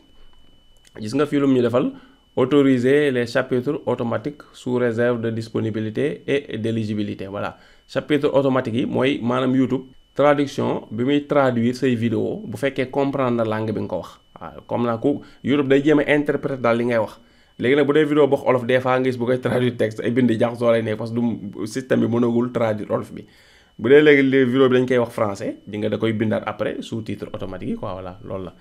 gis nga fii lu mu ñu defal autoriser les chapitres automatiques sous réserve de disponibilité et d'éligibilité voilà chapitre automatique yi mooy maanaam YouTube traduction bi muy traduire say vidéo bu fekkee comprendre na langue bi nga ko wax waaw comme naa ku YouTube day jéem a interpréter daal li ngay wax léegi nag bu dee vidéo boo wax olof des fois nga gis bu koy traduire texte ay bind jaxasoo lay nekk parce que du système bi mënagul traduire olof bi bu dee léegi vidéo bi dañ koy wax français di nga da koy bindaat après sous-titre automatique yi quoi voilà loolu la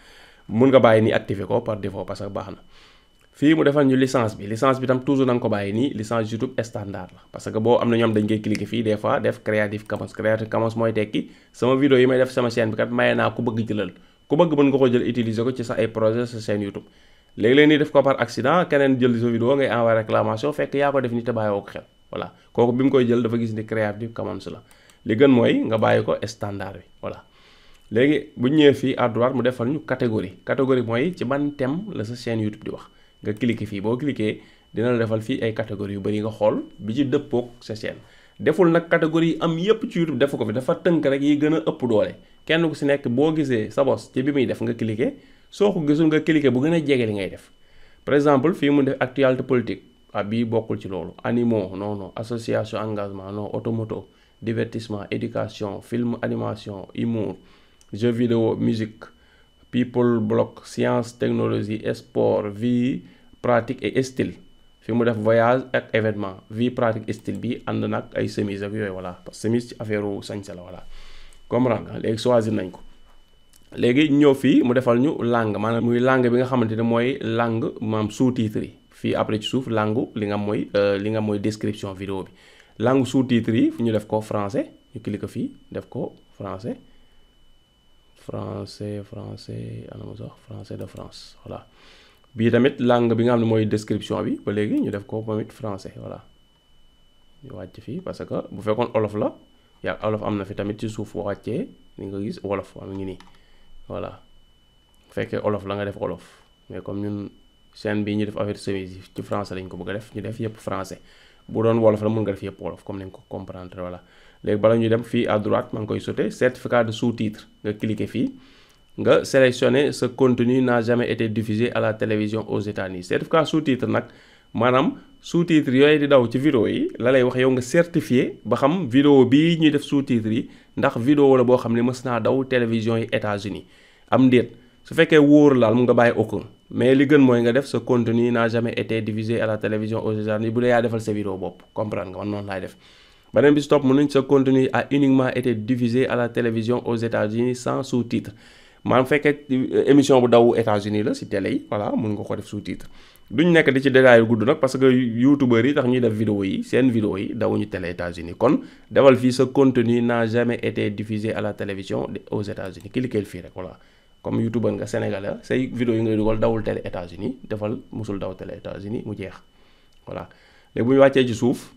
mun nga bàyyi nii activer ko par défaut parce que baax na fii mu defal ñu licence bi tam toujours na nga ko bàyyi nii licence YouTube standard la parce que boo am na ñoom dañ koy cliquer fii des fois def Creative Commons mooy tekki sama vidéo yi may def sama chaîne bi kat maye naa ku bëgg jëlal ku bëgg mën nga ko jël utiliser ko ci sa ay projet sa chaîne YouTube léegi-léeg nii def ko par accident keneen jël sa vidéo ngay envoyer réclamation fekk yaa ko def ni te bàyyoo ko xel voilà kooku bi mu koy jël dafa gis ni Creative Commons la li gën mooy nga bàyyi ko standard bi voilà léegi bu ñu ñëwee fii à droite mu defal ñu catégorie mooy ci ban thème la sa chaîne YouTube di wax nga cliquer fii boo cliquer dina la defal fii ay catégories yu bari nga xool bi ci dëppook sa chaîne deful nag catégorie yi am yépp ci YouTube defu ko fi dafa tënk rek yi gën a ëpp doole kenn ku si nekk boo gisee sa bos ci bi muy def nga cliquer soo ko gisul nga cliquer bu gën a jege li ngay def par exemple fii mu def actualité politique bii bokkul ci loolu animaux non association engagement non automoto divertissement éducation film animation humour jeux vidéo musique people blog science technologie sport vie pratique et style fi mu def voyage ak événement vie pratique et style bi ànd nag ay chemise ak yooyu voilà parce que chemise ci affaire sañse la voilà comprendre nga léegi choisir nañ ko. léegi ñëw fii mu defal ñu langue maanaam muy langue bi nga xamante ne mooy langue maanaam sous-titres yi fii après ci suuf langue li nga mooy description vidéo bi langue sous-titres yi fu ñu def ko français ñu cliquer fii def ko français anama sax français de France voilà. bii tamit langue bi nga xam ne mooy description bi ba léegi ñu def ko tamit français voilà ñu wàcc fii parce que bu fekkoon olof la yaa olof am na fi tamit ci suuf boo wàccee ni nga gis wolof am ngi nii voilà bu fekkee olof la nga def olof mais comme ñun chaîne bi ñu def affaire ci français lañ ko bëgg a def ñu def yëpp français bu doon wolof la mun nga def yëpp wolof comme ni nga ko comprendre voilà. léegi bala ñu dem fii à droite maa ngi koy sauter certificat de sous-titre nga cliquer fii nga sélectionner ce contenu n'a jamais été diffusé à la télévision aux États-Unis certificat sous-titre nag maanaam sous-titre yooyu di daw ci vidéo yi la lay wax yow nga certifié ba xam vidéo bii ñuy def sous-titre yi ndax vidéo la boo xam ne mës naa daw télévision yi États-Unis am ndéet su fekkee wóor laal mu nga bàyyi aucun mais li gën mooy nga def ce contenu n'a jamais été diffusé à la télévision aux États-Unis bu dee yaa defal sa vidéo bopp comprendre nga man noonu laay def. beneen bi si topp mënuñ ce contenu a uniquement été diffusé à la télévision aux États-Unis sans sous-titre maanaam fekkee émission bu daw États-Unis la si télé yi voilà mun nga ko def sous-titre duñ nekk di ci détail gudd nag parce que youtubeurs yi tax ñuy def vidéo yi seen vidéo yi dawuñu télé États-Unis kon defal fii ce contenu n'a jamais été diffusé à la télévision aux États-Unis cliquer fii rek voilà comme youtubeur nga sénégalais say vidéo yi ngay dugal dawul télé États-Unis defal musul daw télé États-Unis mu jeex voilà léegi bu ñu wàccee ci suuf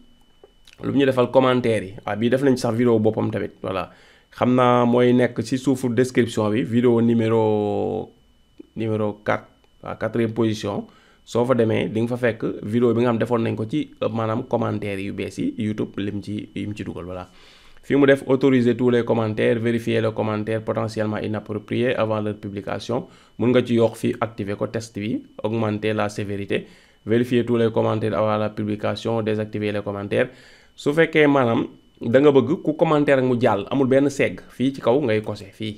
lu ñu defal commentaire yi waaw bii def nañ sax vidéo boppam tamit voilà xam naa mooy nekk ci suufu description bi vidéo numéro 4 waaw 4e position soo fa demee di nga fa fekk vidéo bi nga xam defoon nañ ko ci maanaam commentaire yu bees yi YouTube lim ci dugal voilà. fii mu def autoriser tous les commentaires vérifier les commentaires potentiellement inappropriés avant leur publication mun nga ci yokk fii activer ko test bi augmenter la sévérité vérifier tous les commentaires avant la publication désactiver les commentaires su fekkee maanaam da nga bëgg ku commentaire ak mu jàll amul benn segg fii ci kaw ngay cocher fii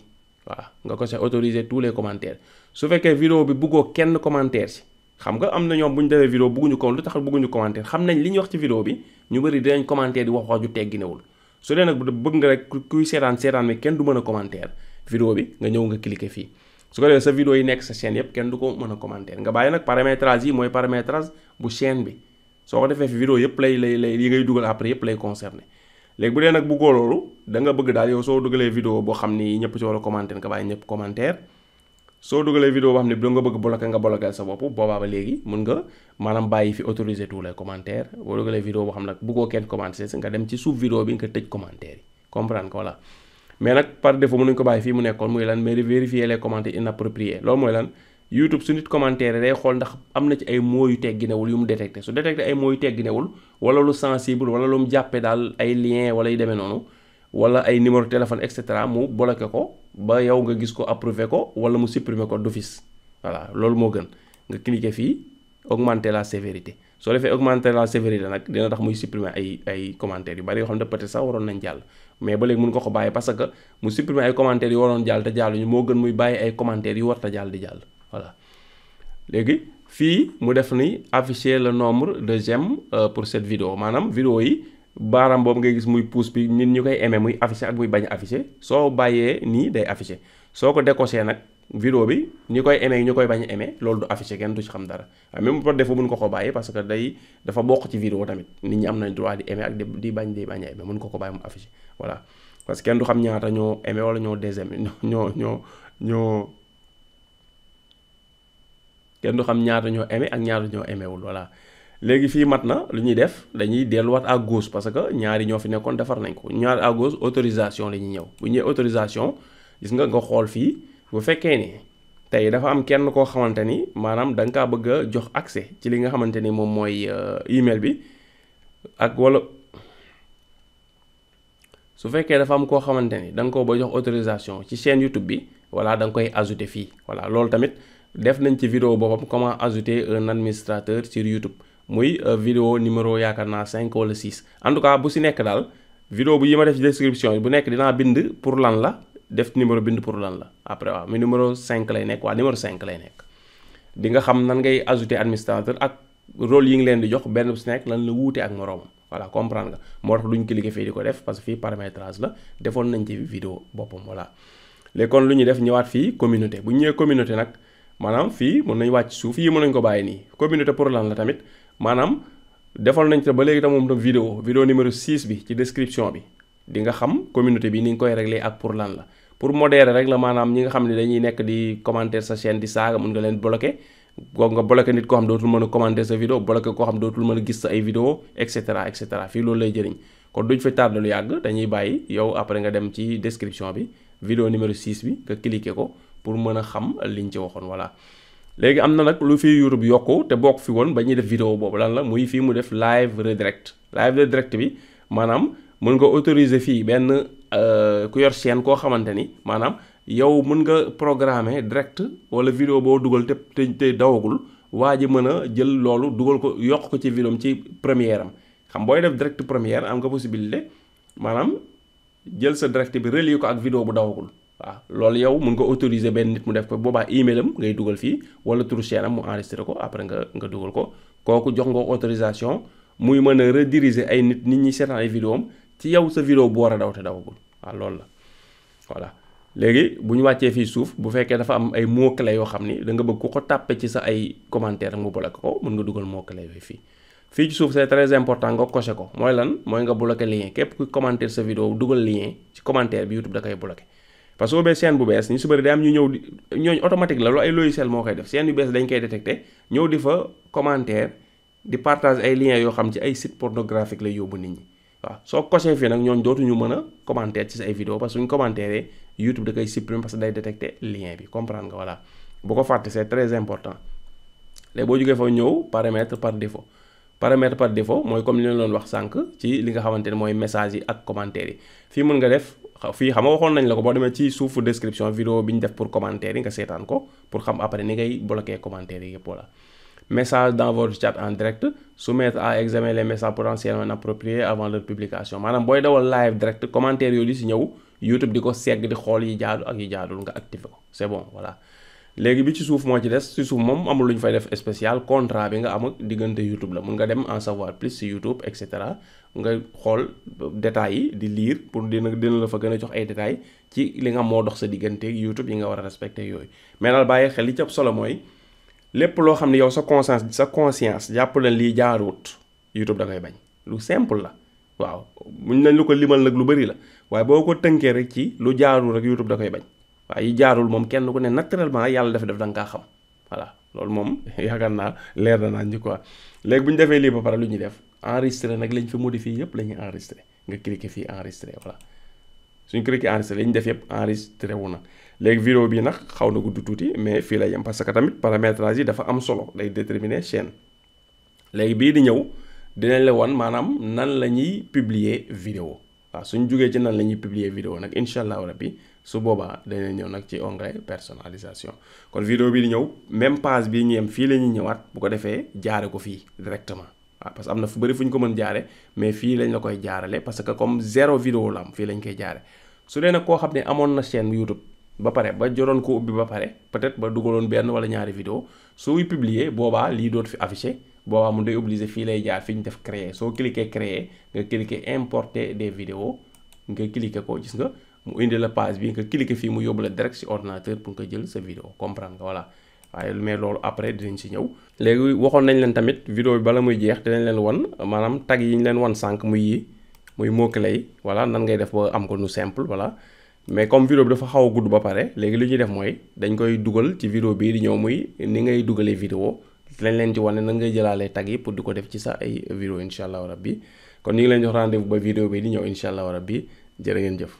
waaw nga cocher autoriser tous les commentaires su fekkee vidéo bi bëggoo kenn commentaire si xam nga am na ñoom bu ñu defee vidéo bëgguñu ko lu tax bëgguñu commentaire xam nañ li ñuy wax ci vidéo bi ñu bëri dinañ commentaire di wax ju tegginewul su dee nag bëgg nga rek kuy seetaan mais kenn du mën a commentaire vidéo bi nga ñëw nga cliquer fii su ko defee sa vidéo yi nekk sa chaîne yëpp kenn du ko mën a commentaire nga bàyyi nag paramétrage yi mooy paramétrage bu chaîne bi soo ko defee fi vidéo yëpp lay yi ngay dugal après yëpp lay concerné léegi bu dee nag bëggoo loolu da nga bëgg daal yow soo dugalee vidéo boo xam ni ñëpp ci war a commentaire nga bàyyi ñëpp commentaire soo dugalee vidéo boo xam ne da nga bëgg bloquer nga bloquer sa bopp boobaa ba léegi mun nga maanaam bàyyi fi autoriser tous les commentaires boo dugalee vidéo boo xam nag bëggoo kenn commenter nga dem ci suuf vidéo bi nga tëj commentaire yi comprendre ko voilà mais nag par défaut mënuñ ko bàyyi fii mu nekkoon muy lan mais vérifier les commentaires inappropriés loolu mooy lan YouTube su nit commentaire day xool ndax am na ci ay mots yu tegginewul yu mu détecté su détecté ay mots yu tegginewul wala lu sensible wala lu mu jàppee daal ay lien wala yu demee noonu wala ay numéro téléphone et cetera mu bloqué ko ba yow nga gis ko approuvé ko wala mu supprimer ko d'office voilà loolu moo gën nga cliquer fii augmenter la sévérité soo defee augmenter la sévérité nag dina tax muy supprimer ay commentaires yu bari yoo xam ne peut-être sax waroon nañ jàll mais ba léegi mun ko bàyyi parce que mu supprimer ay commentaires yu waroon jàll te jàlluñu moo gën muy bàyyi ay commentaires yu war ta jàll di jàll voilà léegi fii mu def ni afficher le nombre de j'aime pour cette vidéo maanaam vidéo yi baaraam boobu ngay gis muy pouce bi nit ñu koy aimer muy afficher ak muy bañ a afficher soo bàyyee nii day afficher soo ko décoché nag vidéo bi ñi koy aimer ñu koy bañ a aimer loolu du afficher kenn du ci xam dara même par défaut mun ko bàyyi parce que dafa bokk ci vidéo tamit nit ñi am nañ droit di aimer ak di bañ a aimer mun ko bàyyi mu afficher voilà parce que kenn du xam ñaata ñoo aimer wala ñoo désaimer ñoo kenn du xam ñaata ñoo aimer ak ñaata ñoo aimerwul voilà léegi fii mat na lu ñuy def dañuy delluwaat à gauche parce que ñaari ñoo fi nekkoon defar nañ ko ñaari à gauche autorisation la ñuy ñëw bu ñëwee autorisation gis nga xool fii bu fekkee ni tey dafa am kenn koo xamante ni maanaam da nga kaa bëgg a jox accès ci li nga xamante ni moom mooy email bi ak wala su fekkee dafa am koo xamante ni da nga ko ba jox autorisation ci chaîne YouTube bi voilà da nga koy ajouter fii voilà loolu tamit def nañ ci vidéo boppam comment ajouter un administrateur sur YouTube muy vidéo numéro yaakaar naa 5 wala 6 en tout cas bu si nekk daal vidéo bu yi ma def ci description yi bu nekk dinaa bind pour lan la def numéro bind pour lan la après waaw mais numéro 5 lay nekk numéro 5 lay nekk di nga xam nan ngay ajouter administrateur ak rôle yi ngi leen di jox benn bu si nekk lan la wuute ak moroomam voilà comprendre nga moo tax duñ cliquer fii di ko def parce que fii paramétrage la defoon nañ ci vidéo boppam voilà. léegi kon lu ñuy def ñëwaat fii communauté bu ñu ñëwee communauté nag maanaam fii mën nañ wàcc suuf yii mën nañ ko bàyyi nii communauté pour lan la tamit maanaam defal nañ te ba léegi tam moom tam vidéo numéro 6 bi ci description bi di nga xam communauté bi ni nga koy régler ak pour lan la pour modérer rek la maanaam ñi nga xam ne dañuy nekk di commenter sa chaîne di saaga mun nga leen bloquer goog nga bloquer nit koo xam dootul mën a commenter sa vidéo bloquer koo xam dootul mën a gis sa ay vidéo et cetera fii loolu lay jëriñ kon duñ fa tardé lu yàgg dañuy bàyyi yow après nga dem ci description bi vidéo numéro 6 bi nga cliquer ko pour mën a xam liñ ci waxoon voilà. léegi am na nag lu fi YouTube yokku te bokk fi woon ba ñuy def vidéo boobu lan la muy fii mu def live redirect bi maanaam mën nga autoriser fii benn ku yor chaîne koo xamante ni maanaam yow mën nga programmer direct wala vidéo boo dugal te dawagul waa ji mën a jël loolu dugal ko yokk ko ci vidéo am ci première am xam booy def direct première am nga possibilité maanaam jël sa direct bi relier ko ak vidéo bu dawagul waaw loolu yow mën nga autoriser benn nit mu def ko boobaa email am ngay dugal fii wala turu chaîne am mu enregistré ko après nga dugal ko kooku jox nga autorisation muy mën a rediriger ay nit ñi seetaan ay vidéo am ci yow sa vidéo bu war a daw te dawagul waaw loolu la voilà. léegi bu ñu wàccee fii suuf bu fekkee dafa am ay mots clés yoo xam ni da nga bëgg ku ko tàppe ci sa ay commentaire mu bloqué ko mën nga dugal mots clés yooyu fii ci suuf c'est très important nga coché ko mooy lan mooy nga bloqué lien képp ku commentaire sa vidéo dugal lien ci commentaire bi YouTube da koy bloqué parce que boo chaîne bu bees ñu su bëri day am ñu ñëw di ñooñu automatique la lu ay logiciel moo koy def chaîne yu bees dañ koy détecté ñëw di fa commentaire di partage ay liens yoo xam ci ay site pornographique lay yóbbu nit ñi waaw soo coché fii nag ñooñu dootuñu mën a commentaire ci sa ay vidéo parce que suñu commentaire YouTube da koy supprimer parce que day détecté lien bi comprendre nga voilà bu ko fàtte c'est très important léegi boo jógee fa ñëw paramètre par défaut mooy comme li leen doon wax sànq ci li nga xamante ne mooy message yi ak commentaire yi fii mën nga def fii xam nga waxoon nañ la ko boo demee ci suufu description vidéo bi ñu def pour commentaire yi nga seetaan ko pour xam après ni ngay bloquer commentaire yi yëpp voilà. message dans votre chat en direct soumettre à examen les messages potentiellement inappropriés avant leur publication maanaam booy dawal live direct commentaire yooyu di si ñëw YouTube di ko segg di xool yi jaadu ak yi jaadul nga activer ko c'est bon voilà. léegi bi ci suuf moo ci des ci suuf moom amul lu ñu fay def spécial contrat bi nga am ak diggante YouTube la mun nga dem en savoir plus ci YouTube et cetera nga xool détails yi di lire pour dina la fa gën a jox ay détails ci li nga moo dox sa diggante YouTube yi nga war a respecter yooyu mais daal bàyyi xel li ci ëpp solo mooy lépp loo xam ne yow sa conscience jàpp na lii jaaruwut YouTube da ngay bañ lu simple la waaw muñ nañ lu ko limal nag lu bari la waaye boo ko tënkee rek ci lu jaarul rek YouTube da koy bañ. waaw yi jaarul moom kenn ku ne naturellement yàlla def da nga kaa xam voilà loolu moom yaakaar naa leer na naan ñu quoi léegi bu ñu defee lii ba pare lu ñuy def enregistré nag lañ fi modifié yëpp la ñuy enregistré nga cliquer fii enregistré voilà suñu cliquer enregistré li ñu def yëpp enregistré wu na léegi vidéo bii nag xaw na gudd tuuti mais fii la yem parce que tamit paramétrage yi dafa am solo day déterminer chaîne léegi bii di ñëw dinañ la wan maanaam nan la ñuy publier vidéo waaw suñ jógee ci nan la ñuy publier vidéo nag incha allah rabbi su boobaa dañuy ñëw nag ci onglet personnalisation kon vidéo bi di ñëw même page bii ñu yem fii la ñuy ñëwaat bu ko defee jaare ko fii directement waaw parce que am na fu bëri fu ñu ko mën jaare mais fii lañ la koy jaarale parce que comme 0 vidéo la am fii lañ koy jaare su dee nag koo xam ne amoon na chaîne YouTube ba pare ba joroon ko ubbi ba pare peut-être ba dugaloon benn wala ñaari vidéo sooy publier boobaa lii dootu fi affiché boobaa mu day obligé fii lay jaar fi ñu def créer soo cliquer créer nga cliquer importer des vidéos nga cliquer ko gis nga mu indi la page bi nga cliquer fii mu yóbbu la direct ci ordinateur pour nga jël sa vidéo comprendre nga voilà waaye mais loolu après dinañ ci ñëw. léegi waxoon nañ leen tamit vidéo bi bala muy jeex dinañ leen wan maanaam tag yi ñu leen wan sànq muy mot-clé yi voilà nan ngay def ba am ko nu simple voilà mais comme vidéo bi dafa xaw a gudd ba pare léegi li ñuy def mooy dañ koy dugal ci vidéo bii di ñëw muy ni ngay dugalee vidéo lañ leen ci wane nan ngay jëlaalee tag yi pour di ko def ci sa ay vidéo incha allah rabbi kon ñu ngi leen jox rendez-vous ba vidéo bi di ñëw incha allah rabbi jërë ngeen jëf.